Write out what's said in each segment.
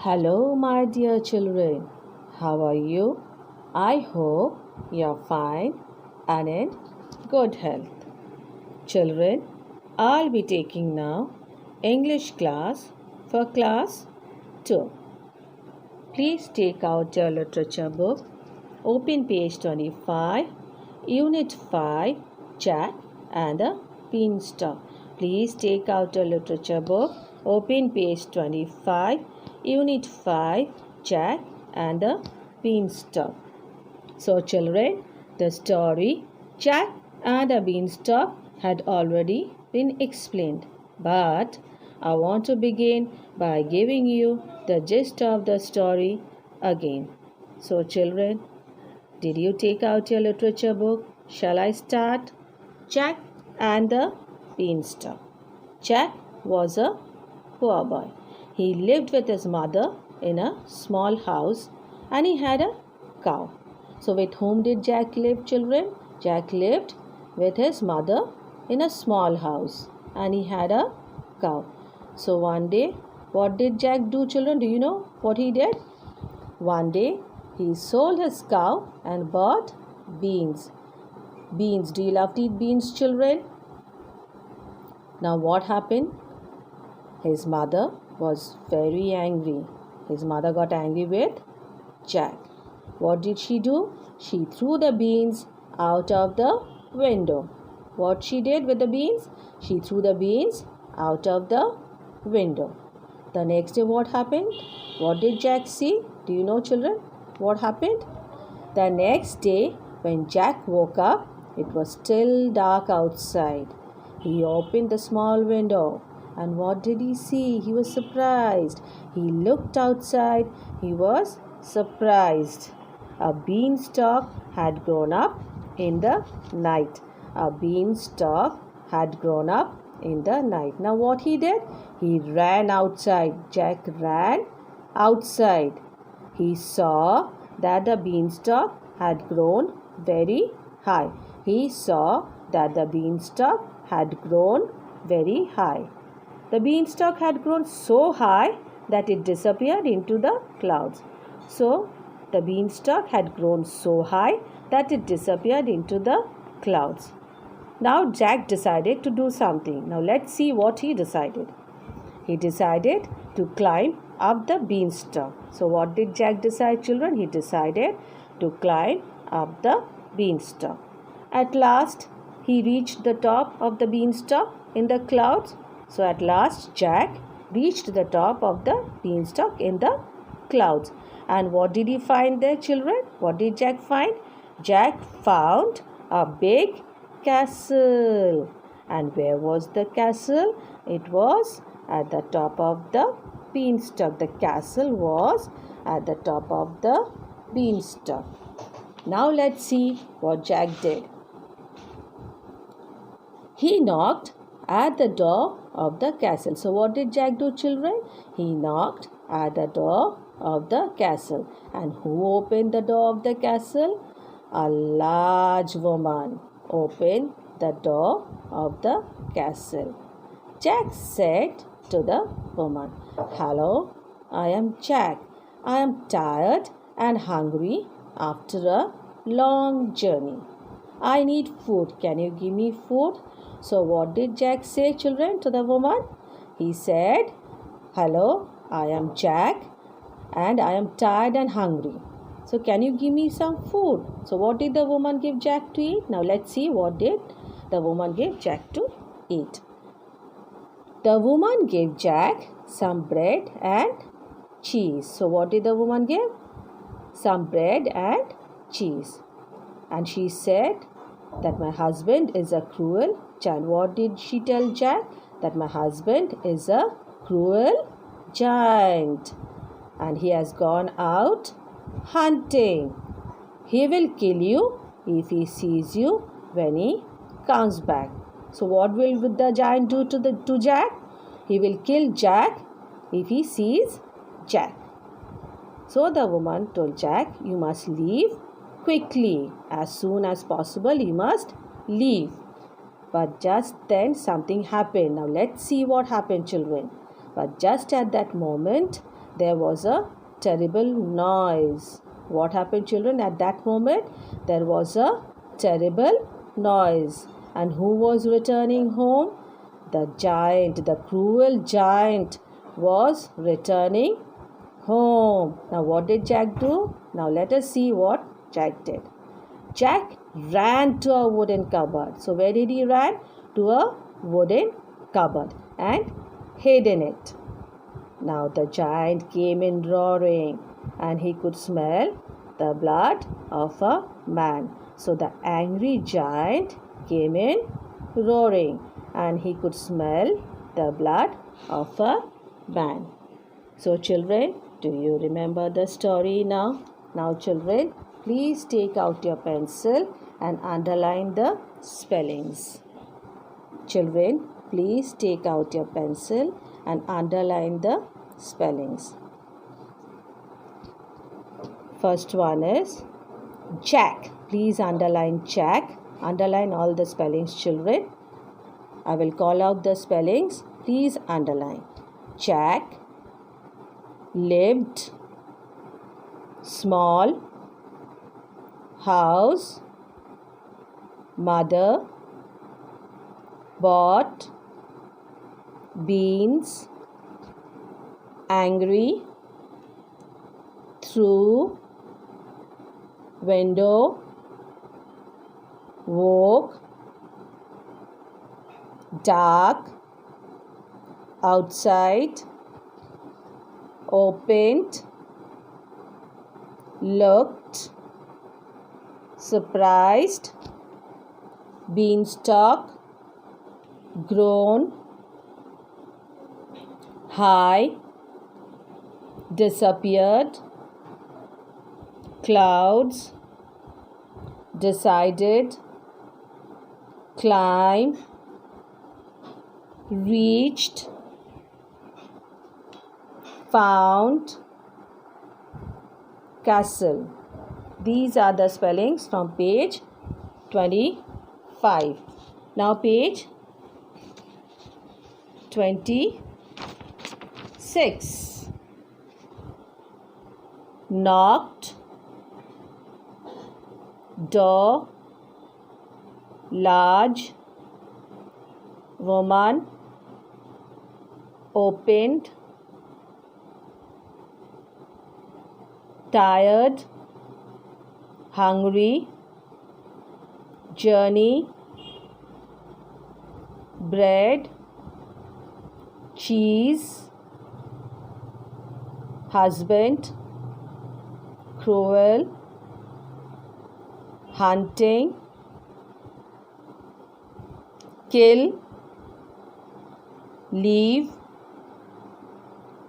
Hello, my dear children. How are you? I hope you're fine and in good health. Children, I'll be taking now English class for class 2. Please take out your literature book, open page 25, Unit 5, Jack and the Beanstalk. Please take out your literature book, open page 25, Unit 5, Jack and the Beanstalk. So children, the story Jack and the Beanstalk had already been explained. But I want to begin by giving you the gist of the story again. So children, did you take out your literature book? Shall I start? Jack and the Beanstalk. Jack was a poor boy. He lived with his mother in a small house and he had a cow. So with whom did Jack live, children? Jack lived with his mother in a small house and he had a cow. So one day, what did Jack do, children? Do you know what he did? One day, he sold his cow and bought beans. Beans. Do you love to eat beans, children? Now what happened? His mother was very angry. His mother got angry with Jack. What did she do? She threw the beans out of the window. What she did with the beans? She threw the beans out of the window. The next day what happened? What did Jack see? Do you know, children? What happened? The next day when Jack woke up, it was still dark outside. He opened the small window. And what did he see? He was surprised. He looked outside. He was surprised. A beanstalk had grown up in the night. A beanstalk had grown up in the night. Now what he did? He ran outside. Jack ran outside. He saw that the beanstalk had grown very high. He saw that the beanstalk had grown very high. The beanstalk had grown so high that it disappeared into the clouds. So, the beanstalk had grown so high that it disappeared into the clouds. Now, Jack decided to do something. Now, let's see what he decided. He decided to climb up the beanstalk. So, what did Jack decide, children? He decided to climb up the beanstalk. At last, he reached the top of the beanstalk in the clouds. So at last Jack reached the top of the beanstalk in the clouds. And what did he find there, children? What did Jack find? Jack found a big castle. And where was the castle? It was at the top of the beanstalk. The castle was at the top of the beanstalk. Now let's see what Jack did. He knocked at the door of the castle. So what did Jack do, children? He knocked at the door of the castle. And who opened the door of the castle? A large woman opened the door of the castle. Jack said to the woman, "Hello, I am Jack. I am tired and hungry after a long journey. I need food. Can you give me food?" So what did Jack say, children, to the woman? He said, "Hello, I am Jack and I am tired and hungry. So can you give me some food?" So what did the woman give Jack to eat? Now let's see what did the woman give Jack to eat. The woman gave Jack some bread and cheese. So what did the woman give? Some bread and cheese. And she said that my husband is a cruel giant. What did she tell Jack? That my husband is a cruel giant and he has gone out hunting. He will kill you if he sees you when he comes back. So what will the giant do to Jack? He will kill Jack if he sees Jack. So the woman told Jack, "You must leave quickly. As soon as possible, you must leave." But just then something happened. Now let's see what happened, children. But just at that moment, there was a terrible noise. What happened, children? At that moment, there was a terrible noise. And who was returning home? The giant, the cruel giant was returning home. Now, what did Jack do? Now, let us see what Jack did. Jack ran to a wooden cupboard. So, where did he run? To a wooden cupboard and hid in it. Now, the giant came in roaring, and he could smell the blood of a man. So, the angry giant came in roaring, and he could smell the blood of a man. So, children, do you remember the story now? Now, children, please take out your pencil and underline the spellings. Children, please take out your pencil and underline the spellings. First one is Jack. Please underline Jack. Underline all the spellings, children. I will call out the spellings. Please underline. Jack lived small house. Mother bought beans. Angry through window. Woke dark outside. Opened looked surprised. Beanstalk grown high. Disappeared. Clouds decided. Climb reached. Found. Castle. These are the spellings from page 25. Now page 26. Knocked. Door. Large. Woman. Opened. Tired. Hungry. Journey. Bread. Cheese. Husband. Cruel. Hunting. Kill. Leave.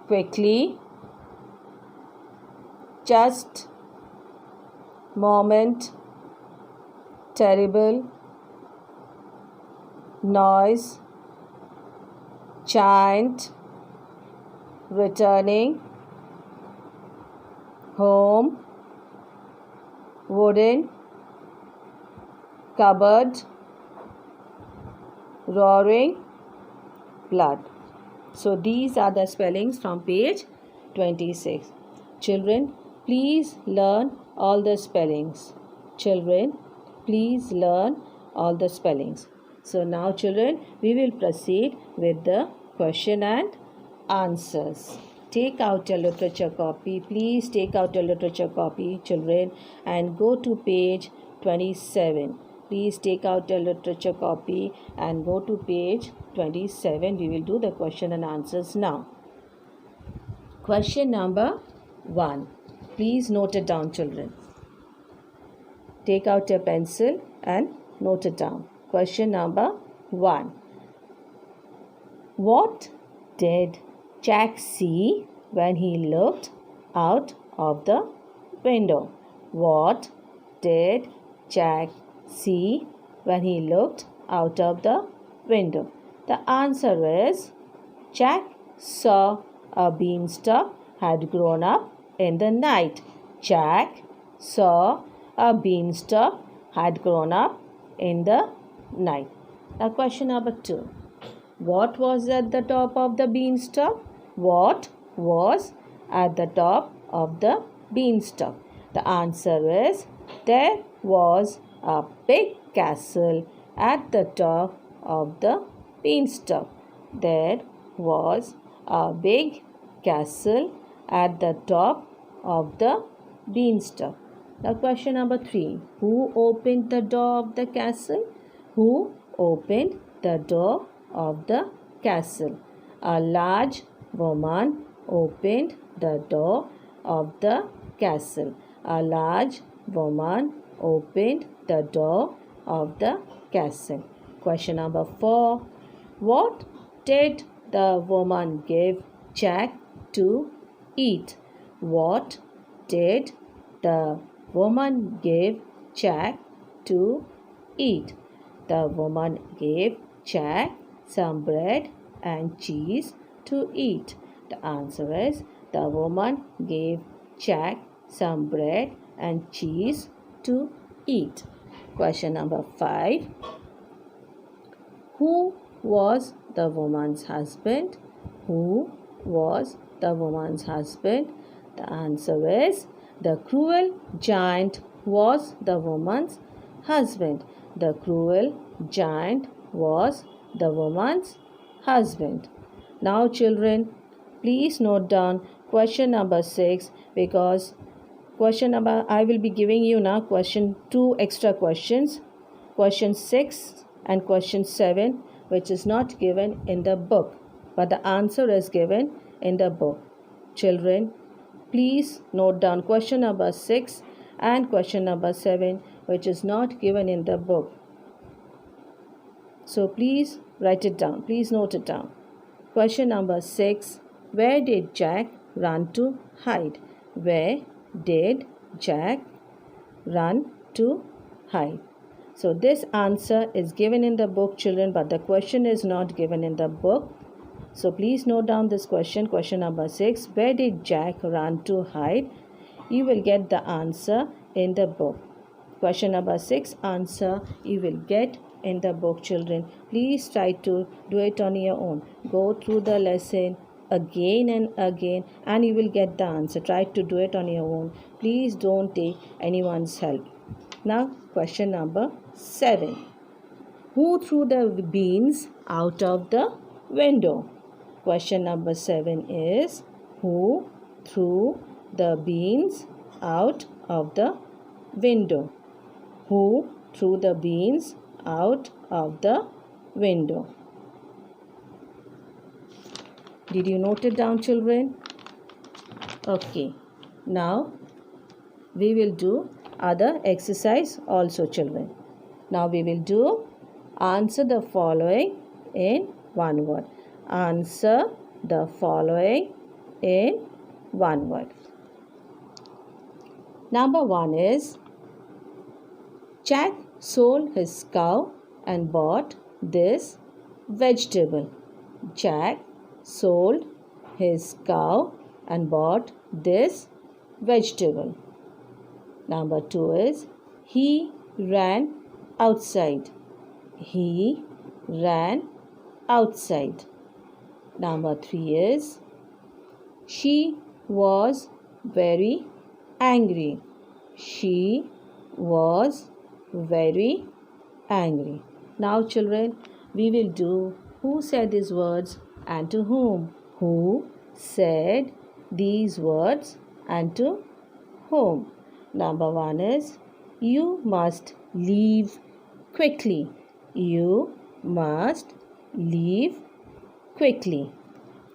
Quickly. Just. Moment. Terrible. Noise. Giant. Returning. Home. Wooden. Cupboard. Roaring. Blood. So these are the spellings from page 26. Children, please learn all the spellings. Children, please learn all the spellings. So now, children, we will proceed with the question and answers. Take out your literature copy. Please take out your literature copy, children, and go to page 27. Please take out your literature copy and go to page 27. We will do the question and answers now. Question number 1. Please note it down, children. Take out your pencil and note it down. Question number 1. What did Jack see when he looked out of the window? What did Jack see when he looked out of the window? The answer is Jack saw a beanstalk had grown up in the night. Jack saw a beanstalk had grown up in the night. Now question number 2. What was at the top of the beanstalk? What was at the top of the beanstalk? The answer is there was a big castle at the top of the beanstalk. There was a big castle at the top of the beanstalk. Now question number 3. Who opened the door of the castle? Who opened the door of the castle? A large woman opened the door of the castle. A large woman opened the door of the castle. Question number 4. What did the woman give Jack to eat? What did the woman give Jack to eat? The woman gave Jack some bread and cheese to eat. The answer is the woman gave Jack some bread and cheese to eat. Question number 5. Who was the woman's husband? Who was the woman's husband? The answer is the cruel giant was the woman's husband. The cruel giant was the woman's husband. Now children, please note down question number 6, because I will be giving you now question 2 extra questions. Question 6 and question 7, which is not given in the book, but the answer is given in the book. Children, please note down question number 6 and question number 7, which is not given in the book. So please write it down. Please note it down. Question number 6. Where did Jack run to hide? Where did Jack run to hide? So this answer is given in the book, children, but the question is not given in the book. So please note down this question. Question number 6. Where did Jack run to hide? You will get the answer in the book. Question number 6 answer you will get in the book, children. Please try to do it on your own. Go through the lesson again and again and you will get the answer. Try to do it on your own. Please don't take anyone's help. Now question number 7. Who threw the beans out of the window? Question number 7 is who threw the beans out of the window? Who threw the beans out of the window? Did you note it down, children? Okay. Now we will do other exercise also, children. Now we will do answer the following in one word. Answer the following in one word. Number 1 is Jack sold his cow and bought this vegetable. Jack sold his cow and bought this vegetable. Number 2 is he ran outside. He ran outside. Number 3 is she was very angry. She was very angry. Now children, we will do who said these words and to whom. Who said these words and to whom? Number 1 is you must leave quickly. You must leave quickly.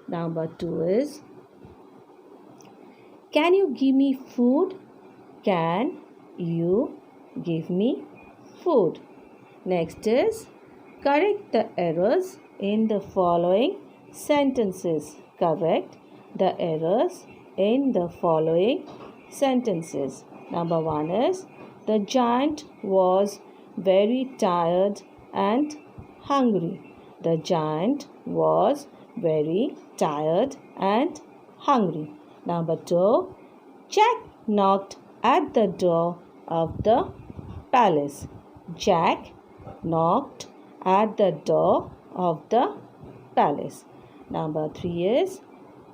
Number 2 is can you give me food? Can you give me food? Next is correct the errors in the following sentences. Correct the errors in the following sentences. Number 1 is the giant was very tired and hungry. The giant was very tired and hungry. Number 2, Jack knocked at the door of the palace. Jack knocked at the door of the palace. Number 3 is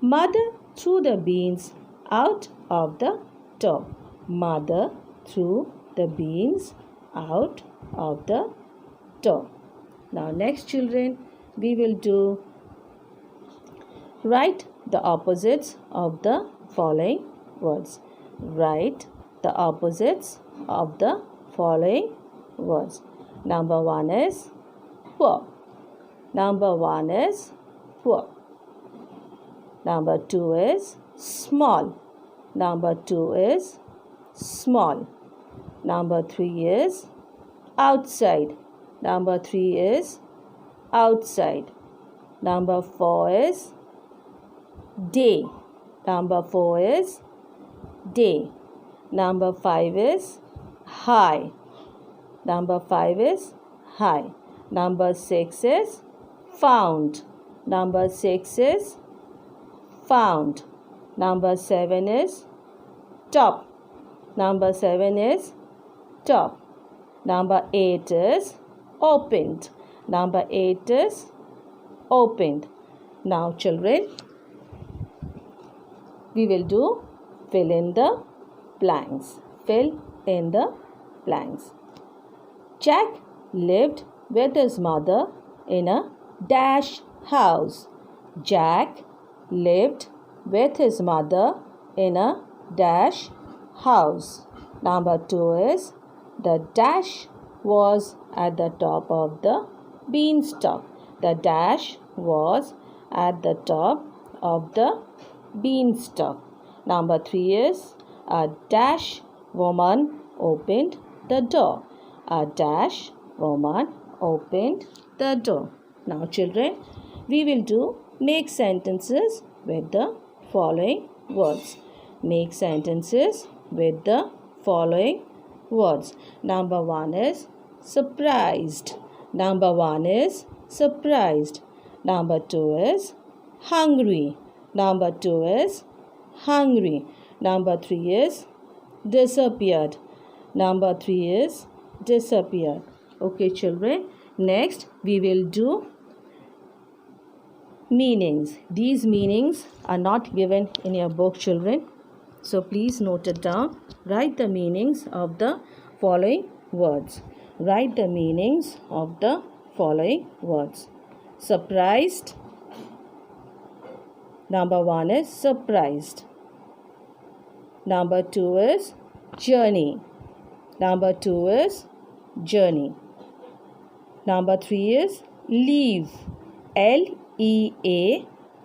Mother threw the beans out of the top. Mother threw the beans out of the top. Now next children, we will do write the opposites of the following words. Write the opposites of the following words. Number 1 is poor. Number 1 is poor. Number 2 is small. Number 2 is small. Number 3 is outside. Number 3 is outside. Number 4 is day. Number 4 is day. Number 5 is high. Number 5 is high. Number 6 is found. Number 6 is found. Number 7 is top. Number 7 is top. Number 8 is opened. Number 8 is opened. Now children, we will do fill in the blanks. Fill in the blanks. Jack lived with his mother in a dash house. Jack lived with his mother in a dash house. Number 2 is the dash was at the top of the beanstalk. The dash was at the top of the beanstalk. Number 3 is a dash woman opened the door. A dash woman opened the door. Now children, we will do make sentences with the following words. Make sentences with the following words. Number 1 is surprised. Number 1 is surprised. Number 2 is hungry. Number 2 is hungry. Number 3 is disappeared. Number 3 is disappeared. Okay children, next we will do meanings. These meanings are not given in your book children, so please note it down. Write the meanings of the following words. Write the meanings of the following words. Surprised. Number 1 is surprised. Number 2 is journey. Number 2 is journey. Number 3 is leave.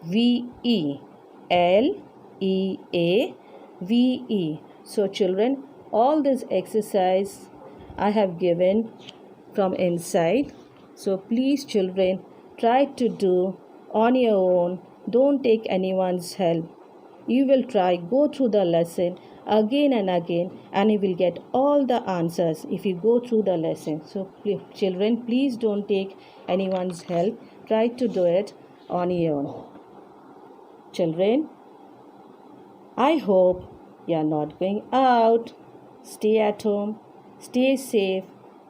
Leave. Leave. So children, all this exercise I have given from inside. So please children, try to do on your own. Don't take anyone's help. You will try, go through the lesson again and again, and you will get all the answers if you go through the lesson. So children, please don't take anyone's help. Try to do it on your own. Children, I hope you are not going out. Stay at home. Stay safe.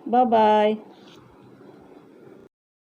Bye-bye.